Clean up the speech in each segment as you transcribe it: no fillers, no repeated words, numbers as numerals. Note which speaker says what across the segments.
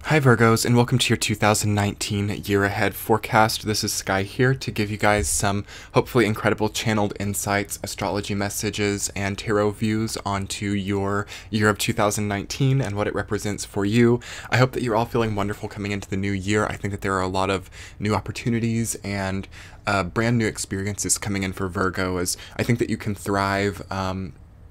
Speaker 1: Hi Virgos, and welcome to your 2019 year ahead forecast. This is Sky here to give you guys some hopefully incredible channeled insights, astrology messages, and tarot views onto your year of 2019 and what it represents for you. I hope that you're all feeling wonderful coming into the new year. I think that there are a lot of new opportunities and brand new experiences coming in for Virgo, as I think that you can thrive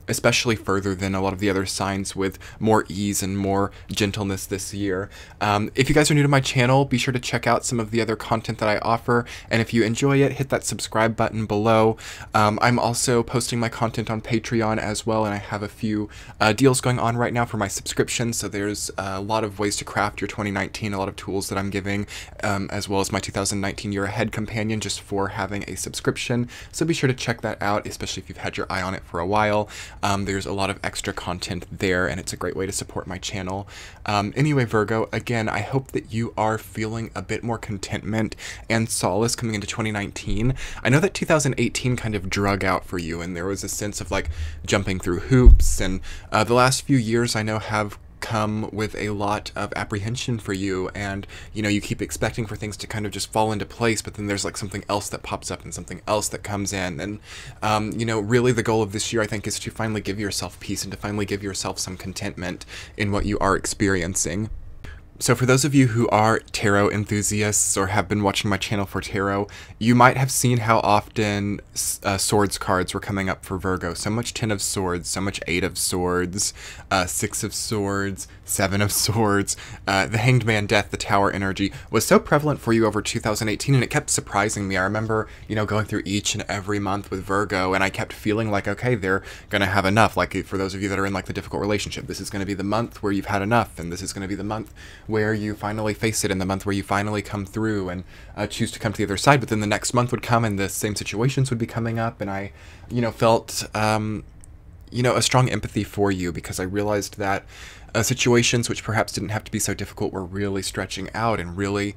Speaker 1: especially further than a lot of the other signs, with more ease and more gentleness this year. If you guys are new to my channel, be sure to check out some of the other content that I offer, and if you enjoy it, hit that subscribe button below. I'm also posting my content on Patreon as well, and I have a few deals going on right now for my subscription, so there's a lot of ways to craft your 2019, a lot of tools that I'm giving, as well as my 2019 year ahead companion just for having a subscription, so be sure to check that out, especially if you've had your eye on it for a while. There's a lot of extra content there, and it's a great way to support my channel. Anyway, Virgo, again, I hope that you are feeling a bit more contentment and solace coming into 2019. I know that 2018 kind of drug out for you, and there was a sense of like jumping through hoops, and the last few years I know have come with a lot of apprehension for you, and you keep expecting for things to kind of just fall into place, but then there's like something else that pops up and something else that comes in, and really the goal of this year, I think, is to finally give yourself peace and to finally give yourself some contentment in what you are experiencing. So for those of you who are tarot enthusiasts or have been watching my channel for tarot, you might have seen how often swords cards were coming up for Virgo. So much 10 of Swords, so much 8 of Swords, 6 of Swords, 7 of Swords. The Hanged Man, Death, the Tower energy was so prevalent for you over 2018, and it kept surprising me. I remember, going through each and every month with Virgo, and I kept feeling like, okay, they're gonna have enough. Like, for those of you that are in like the difficult relationship, this is gonna be the month where you've had enough, and this is gonna be the month where you finally face it, in the month where you finally come through and choose to come to the other side. But then the next month would come and the same situations would be coming up, and I felt a strong empathy for you, because I realized that situations which perhaps didn't have to be so difficult were really stretching out and really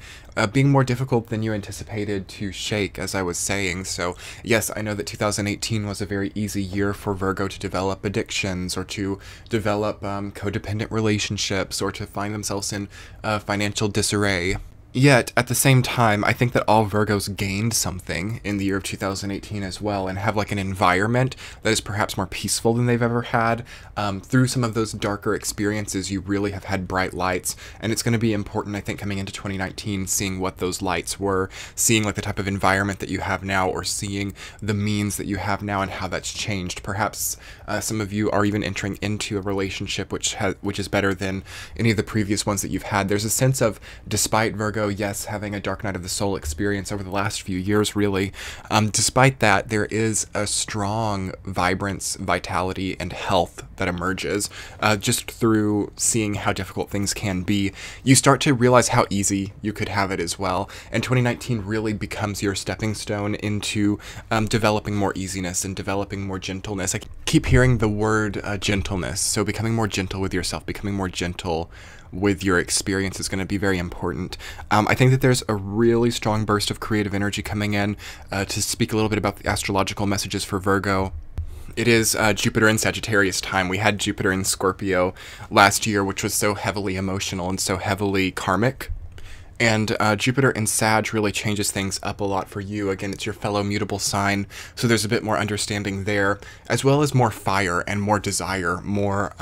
Speaker 1: being more difficult than you anticipated to shake, as I was saying. So yes, I know that 2018 was a very easy year for Virgo to develop addictions, or to develop codependent relationships, or to find themselves in financial disarray. Yet, at the same time, I think that all Virgos gained something in the year of 2018 as well, and have like an environment that is perhaps more peaceful than they've ever had. Through some of those darker experiences, you really have had bright lights, and it's going to be important, I think, coming into 2019, seeing what those lights were, seeing like the type of environment that you have now, or seeing the means that you have now and how that's changed. Perhaps some of you are even entering into a relationship which is better than any of the previous ones that you've had. There's a sense of, despite Virgo, yes, having a dark night of the soul experience over the last few years, really, despite that, there is a strong vibrance, vitality, and health that emerges just through seeing how difficult things can be. You start to realize how easy you could have it as well, and 2019 really becomes your stepping stone into developing more easiness and developing more gentleness. I keep hearing the word gentleness, so becoming more gentle with yourself, becoming more gentle with your experience is going to be very important. I think that there's a really strong burst of creative energy coming in. To speak a little bit about the astrological messages for Virgo, it is Jupiter in Sagittarius time. We had Jupiter in Scorpio last year, which was so heavily emotional and so heavily karmic. And Jupiter in Sag really changes things up a lot for you. Again, it's your fellow mutable sign, so there's a bit more understanding there, as well as more fire and more desire, more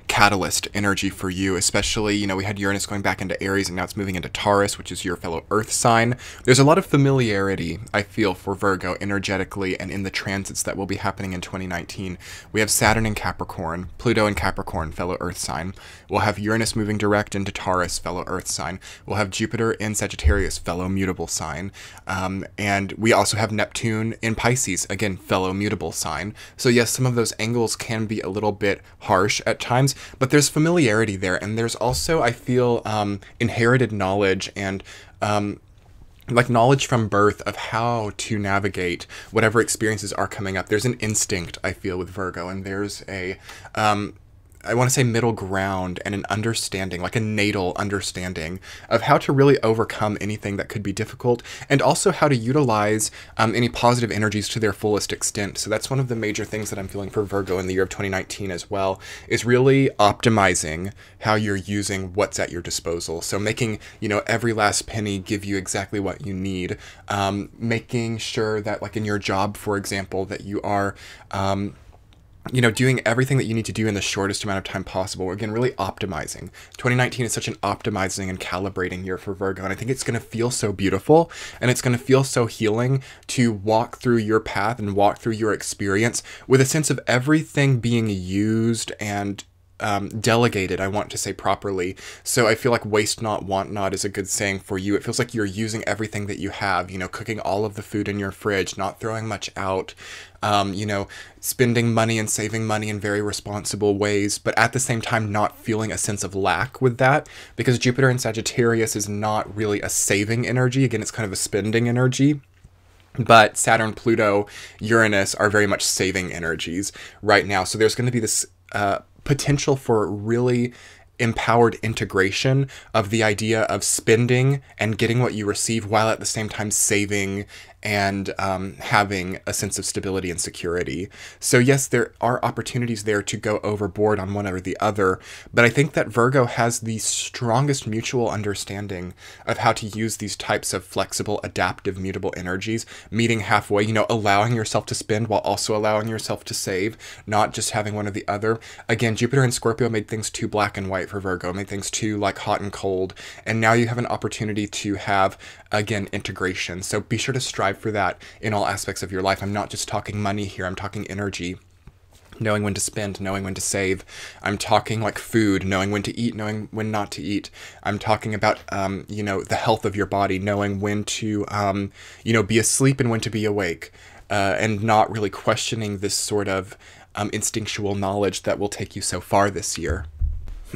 Speaker 1: catalyst energy for you, especially, we had Uranus going back into Aries, and now it's moving into Taurus, which is your fellow earth sign. There's a lot of familiarity, I feel, for Virgo energetically and in the transits that will be happening in 2019. We have Saturn in Capricorn, Pluto in Capricorn, fellow earth sign. We'll have Uranus moving direct into Taurus, fellow earth sign. We'll have Jupiter in Sagittarius, fellow mutable sign. And we also have Neptune in Pisces, again, fellow mutable sign. So yes, some of those angles can be a little bit harsh at times, but there's familiarity there, and there's also, I feel, inherited knowledge and like knowledge from birth of how to navigate whatever experiences are coming up. There's an instinct, I feel, with Virgo, and there's a I want to say middle ground and an understanding, like a natal understanding of how to really overcome anything that could be difficult, and also how to utilize any positive energies to their fullest extent. So that's one of the major things that I'm feeling for Virgo in the year of 2019 as well, is really optimizing how you're using what's at your disposal. So making, you know, every last penny give you exactly what you need. Making sure that, like in your job, for example, that you are you know, doing everything that you need to do in the shortest amount of time possible. Again, really optimizing. 2019 is such an optimizing and calibrating year for Virgo, and I think it's going to feel so beautiful, and it's going to feel so healing to walk through your path and walk through your experience with a sense of everything being used and delegated, I want to say properly. So I feel like waste not, want not is a good saying for you. It feels like you're using everything that you have, you know, cooking all of the food in your fridge, not throwing much out, you know, spending money and saving money in very responsible ways, but at the same time not feeling a sense of lack with that, because Jupiter in Sagittarius is not really a saving energy. Again, it's kind of a spending energy. But Saturn, Pluto, Uranus are very much saving energies right now. So there's going to be this potential for really empowered integration of the idea of spending and getting what you receive while at the same time saving and having a sense of stability and security. So yes, there are opportunities there to go overboard on one or the other, but I think that Virgo has the strongest mutual understanding of how to use these types of flexible, adaptive, mutable energies, meeting halfway, you know, allowing yourself to spend while also allowing yourself to save, not just having one or the other. Again, Jupiter and Scorpio made things too black and white for Virgo, made things too like hot and cold, and now you have an opportunity to have, again, integration. So be sure to strive for that in all aspects of your life. I'm not just talking money here, I'm talking energy. Knowing when to spend, knowing when to save. I'm talking like food, knowing when to eat, knowing when not to eat. I'm talking about, you know, the health of your body, knowing when to, you know, be asleep and when to be awake, and not really questioning this sort of instinctual knowledge that will take you so far this year.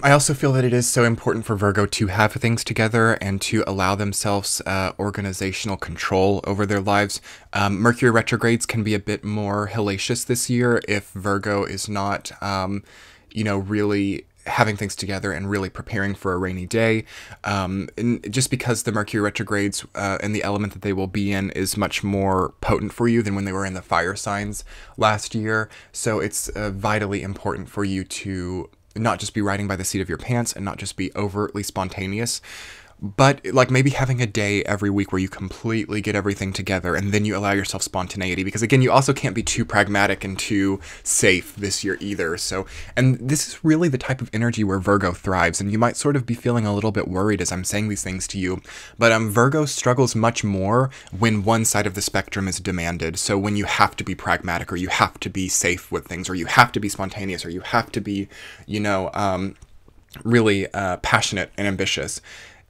Speaker 1: I also feel that it is so important for Virgo to have things together and to allow themselves organizational control over their lives. Mercury retrogrades can be a bit more hellacious this year if Virgo is not, you know, really having things together and really preparing for a rainy day. And just because the Mercury retrogrades and the element that they will be in is much more potent for you than when they were in the fire signs last year. So it's vitally important for you to not just be riding by the seat of your pants and not just be overtly spontaneous, but like maybe having a day every week where you completely get everything together and then you allow yourself spontaneity, because again, you also can't be too pragmatic and too safe this year either. So, and this is really the type of energy where Virgo thrives, and you might sort of be feeling a little bit worried as I'm saying these things to you, but Virgo struggles much more when one side of the spectrum is demanded. So when you have to be pragmatic, or you have to be safe with things, or you have to be spontaneous, or you have to be, you know, really passionate and ambitious.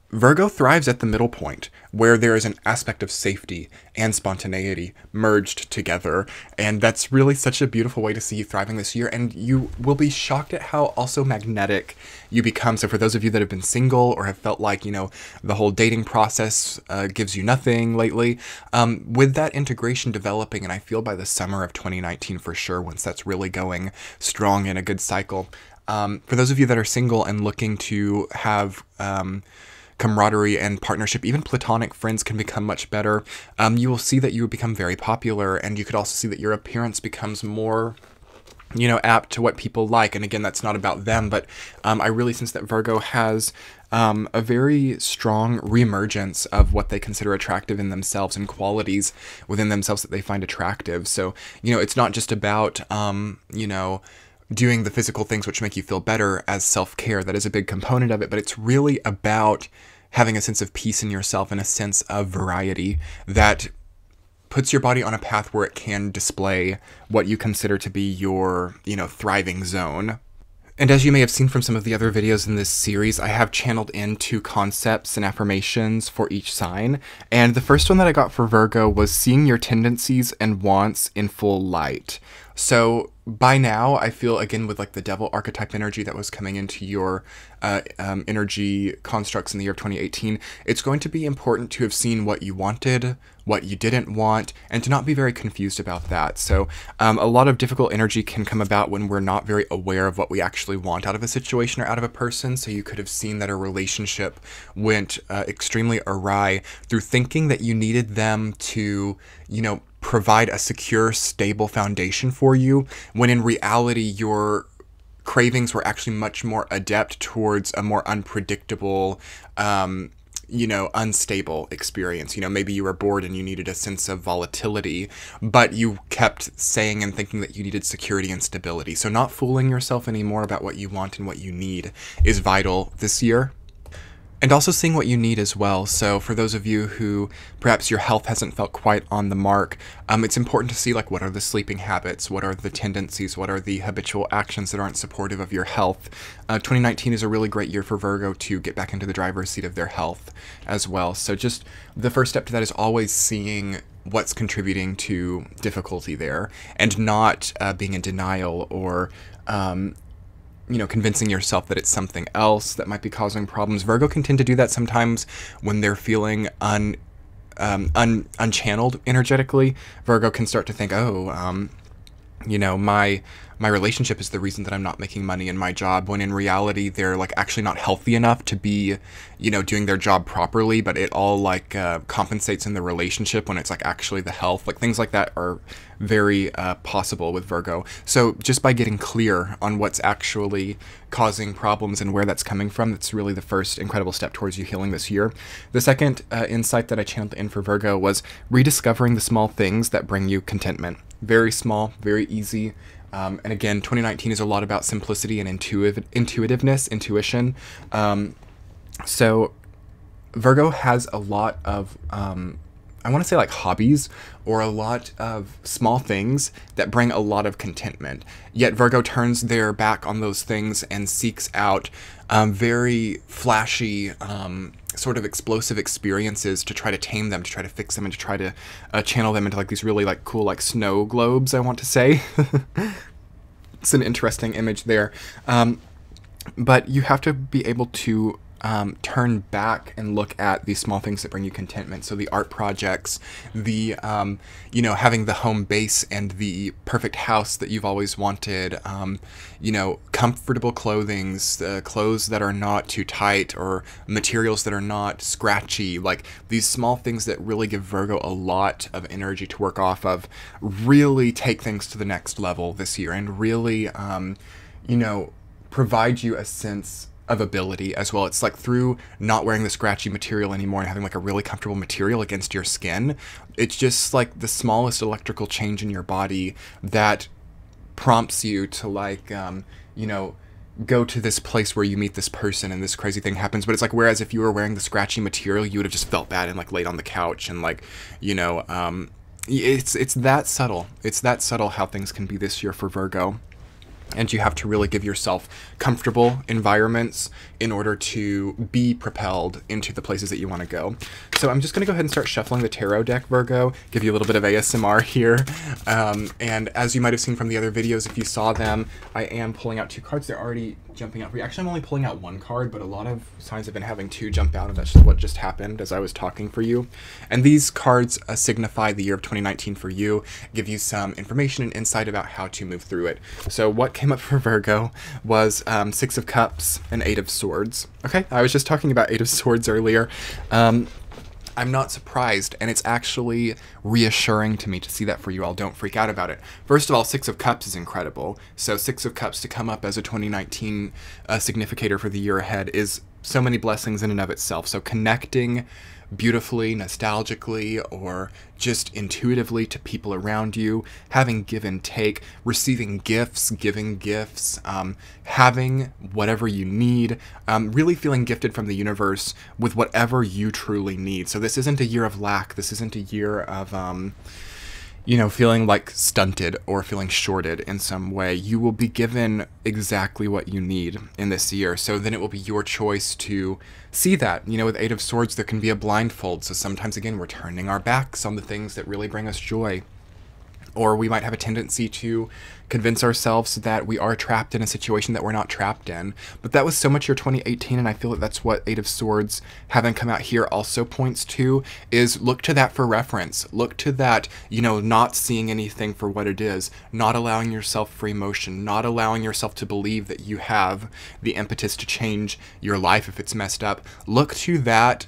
Speaker 1: Virgo thrives at the middle point, where there is an aspect of safety and spontaneity merged together, and that's really such a beautiful way to see you thriving this year, and you will be shocked at how also magnetic you become. So for those of you that have been single or have felt like, you know, the whole dating process gives you nothing lately, with that integration developing, and I feel by the summer of 2019 for sure, once that's really going strong in a good cycle, for those of you that are single and looking to have camaraderie and partnership, even platonic friends can become much better. You will see that you become very popular, and you could also see that your appearance becomes more, you know, apt to what people like. And again, that's not about them, but I really sense that Virgo has a very strong reemergence of what they consider attractive in themselves and qualities within themselves that they find attractive. So, you know, it's not just about, you know, doing the physical things which make you feel better as self-care. That is a big component of it, but it's really about having a sense of peace in yourself and a sense of variety that puts your body on a path where it can display what you consider to be your, you know, thriving zone. And as you may have seen from some of the other videos in this series, I have channeled in 2 concepts and affirmations for each sign. And the first one that I got for Virgo was seeing your tendencies and wants in full light. So by now, I feel, again, with like the devil archetype energy that was coming into your energy constructs in the year of 2018, it's going to be important to have seen what you wanted, what you didn't want, and to not be very confused about that. So a lot of difficult energy can come about when we're not very aware of what we actually want out of a situation or out of a person. So you could have seen that a relationship went extremely awry through thinking that you needed them to, provide a secure, stable foundation for you, when in reality, your cravings were actually much more adept towards a more unpredictable, unstable experience. Maybe you were bored and you needed a sense of volatility, but you kept saying and thinking that you needed security and stability. So not fooling yourself anymore about what you want and what you need is vital this year. And also seeing what you need as well. So for those of you who perhaps your health hasn't felt quite on the mark, it's important to see like what are the sleeping habits, what are the tendencies, what are the habitual actions that aren't supportive of your health. 2019 is a really great year for Virgo to get back into the driver's seat of their health as well. So just the first step to that is always seeing what's contributing to difficulty there, and not being in denial or convincing yourself that it's something else that might be causing problems. Virgo can tend to do that sometimes when they're feeling unchanneled energetically. Virgo can start to think, my relationship is the reason that I'm not making money in my job, when in reality they're like actually not healthy enough to be, doing their job properly, but it all like compensates in the relationship when it's like actually the health. Like things like that are very possible with Virgo. So just by getting clear on what's actually causing problems and where that's coming from, that's really the first incredible step towards you healing this year. The second insight that I channeled in for Virgo was rediscovering the small things that bring you contentment. Very small, very easy. And again, 2019 is a lot about simplicity and intuitiveness, intuition. So Virgo has a lot of, I want to say like hobbies, or a lot of small things that bring a lot of contentment. Yet Virgo turns their back on those things and seeks out very flashy, sort of explosive experiences to try to tame them, to try to fix them, and to try to channel them into like these really like cool like snow globes, I want to say. It's an interesting image there. But you have to be able to turn back and look at these small things that bring you contentment. So the art projects, the, having the home base and the perfect house that you've always wanted, comfortable clothes that are not too tight, or materials that are not scratchy, like these small things that really give Virgo a lot of energy to work off of, really take things to the next level this year, and really, provide you a sense of ability as well. It's like through not wearing the scratchy material anymore and having like a really comfortable material against your skin, it's just like the smallest electrical change in your body that prompts you to like, go to this place where you meet this person and this crazy thing happens. But it's like, whereas if you were wearing the scratchy material, you would have just felt bad and like laid on the couch and like, it's that subtle. It's that subtle how things can be this year for Virgo. And you have to really give yourself comfortable environments in order to be propelled into the places that you want to go. So I'm just going to go ahead and start shuffling the tarot deck, Virgo, give you a little bit of ASMR here. And as you might have seen from the other videos, if you saw them, I am pulling out two cards. They're already jumping out for you. Actually, I'm only pulling out one card, but a lot of signs have been having two jump out, and that's just what just happened as I was talking for you. And these cards signify the year of 2019 for you, give you some information and insight about how to move through it. So what came up for Virgo was Six of Cups and Eight of Swords. Okay, I was just talking about Eight of Swords earlier. I'm not surprised, and it's actually reassuring to me to see that for you all. Don't freak out about it. First of all, Six of Cups is incredible. So Six of Cups to come up as a 2019 significator for the year ahead is so many blessings in and of itself. So connecting beautifully, nostalgically, or just intuitively to people around you, having give and take, receiving gifts, giving gifts, having whatever you need, really feeling gifted from the universe with whatever you truly need. So this isn't a year of lack. This isn't a year of, feeling like stunted or feeling shorted in some way. You will be given exactly what you need in this year. So then it will be your choice to see that. With Eight of Swords, there can be a blindfold. So sometimes, again, we're turning our backs on the things that really bring us joy. Or we might have a tendency to convince ourselves that we are trapped in a situation that we're not trapped in. But that was so much your 2018, and I feel like that's what Eight of Swords having come out here also points to, is look to that for reference. Look to that, you know, not seeing anything for what it is, not allowing yourself free motion, not allowing yourself to believe that you have the impetus to change your life if it's messed up. Look to that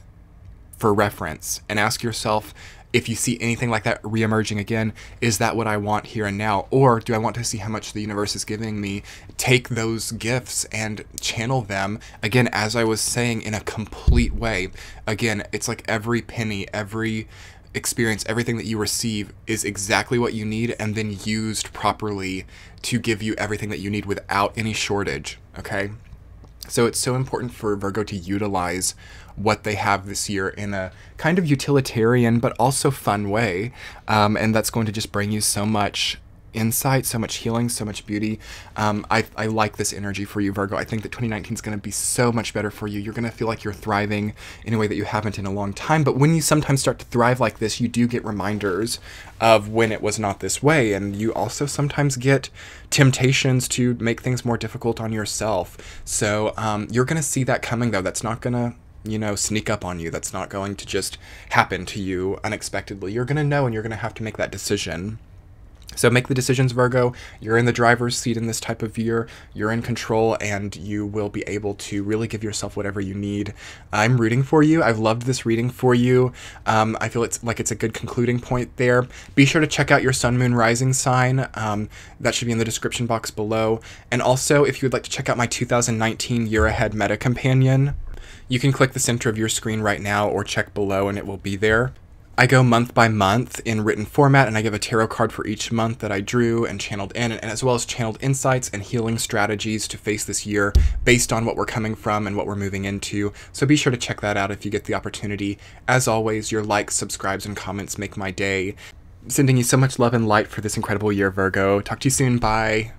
Speaker 1: for reference and ask yourself, if you see anything like that reemerging again, is that what I want here and now? Or do I want to see how much the universe is giving me? Take those gifts and channel them, again, as I was saying, in a complete way. Again, it's like every penny, every experience, everything that you receive is exactly what you need, and then used properly to give you everything that you need without any shortage, okay? So it's so important for Virgo to utilize what they have this year in a kind of utilitarian but also fun way, and that's going to just bring you so much insight, so much healing, so much beauty. I like this energy for you, Virgo. I think that 2019 is going to be so much better for you. You're going to feel like you're thriving in a way that you haven't in a long time. But when you sometimes start to thrive like this, you do get reminders of when it was not this way. And you also sometimes get temptations to make things more difficult on yourself. So you're going to see that coming, though. That's not going to, you know, sneak up on you. That's not going to just happen to you unexpectedly. You're going to know, and you're going to have to make that decision. So make the decisions, Virgo. You're in the driver's seat in this type of year. You're in control, and you will be able to really give yourself whatever you need. I'm rooting for you. I've loved this reading for you. I feel it's a good concluding point there. Be sure to check out your sun, moon, rising sign. That should be in the description box below. And also, if you would like to check out my 2019 Year Ahead Meta Companion, you can click the center of your screen right now or check below and it will be there. I go month by month in written format, and I give a tarot card for each month that I drew and channeled in, and as well as channeled insights and healing strategies to face this year based on what we're coming from and what we're moving into. So be sure to check that out if you get the opportunity. As always, your likes, subscribes, and comments make my day. Sending you so much love and light for this incredible year, Virgo. Talk to you soon. Bye.